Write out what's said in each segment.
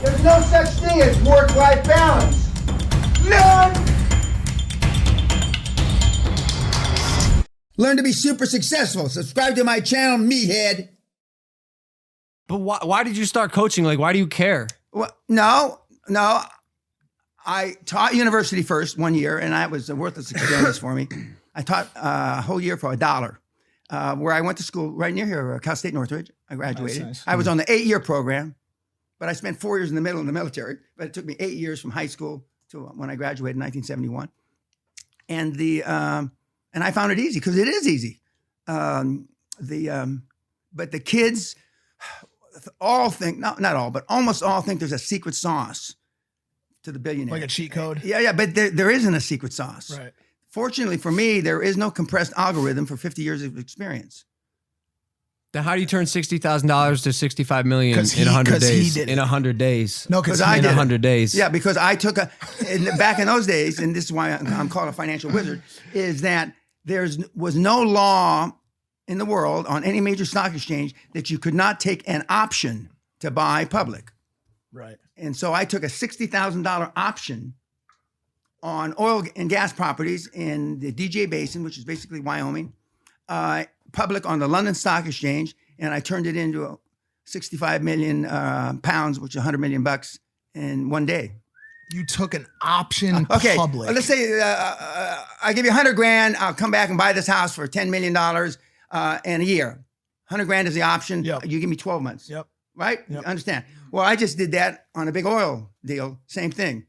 There's no such thing as work-life balance. None! Learn to be super successful. Subscribe to my channel, meathead. But why did you start coaching? Like, why do you care? Well, no. I taught university first 1 year, and that was a worthless experience for me. I taught a whole year for $1, where I went to school right near here, Cal State Northridge. I graduated. Nice. I was on the 8-year program, but I spent 4 years in the middle of the military. But it took me 8 years from high school to when I graduated in 1971. And I found it easy because it is easy. But the kids all think, not all, but almost all think there's a secret sauce to the Billionaire. Like a cheat code? Yeah, but there isn't a secret sauce. Right. Fortunately for me, there is no compressed algorithm for 50 years of experience. Then how do you turn $60,000 to $65 million 'Cause in 100 he days? did it. In 100 days. No, because I in did it. 100 days. Yeah, because I took back in those days, and this is why I'm called a financial wizard, is that there was no law in the world on any major stock exchange that you could not take an option to buy public. Right. And so I took a $60,000 option on oil and gas properties in the DJ Basin, which is basically Wyoming, public on the London Stock Exchange, and I turned it into 65 million pounds, which is 100 million bucks in 1 day. You took an option Okay, public. let's say I give you 100 grand. I'll come back and buy this house for $10 million in a year. 100 grand is the option. Yep. You give me 12 months. Yep. Right? Yep. You understand? Well, I just did that on a big oil deal. Same thing.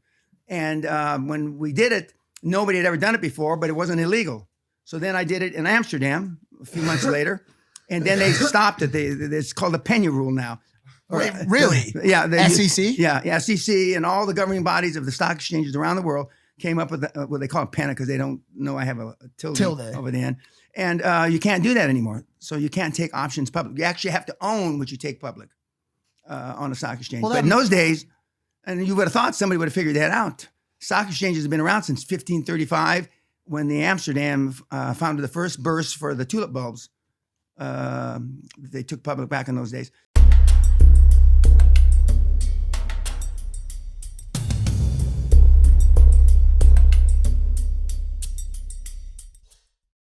And when we did it, nobody had ever done it before, but it wasn't illegal. So then I did it in Amsterdam a few months later, and then they stopped it. It's called the Peña rule now. Wait, really? Yeah. SEC? Yeah, SEC and all the governing bodies of the stock exchanges around the world came up with what they call a Peña because they don't know I have a tilde over the end. And you can't do that anymore. So you can't take options public. You actually have to own what you take public on a stock exchange. Well, but in those days, and you would have thought somebody would have figured that out. Stock exchanges have been around since 1535 when the Amsterdam founded the first burst for the tulip bulbs. They took public back in those days.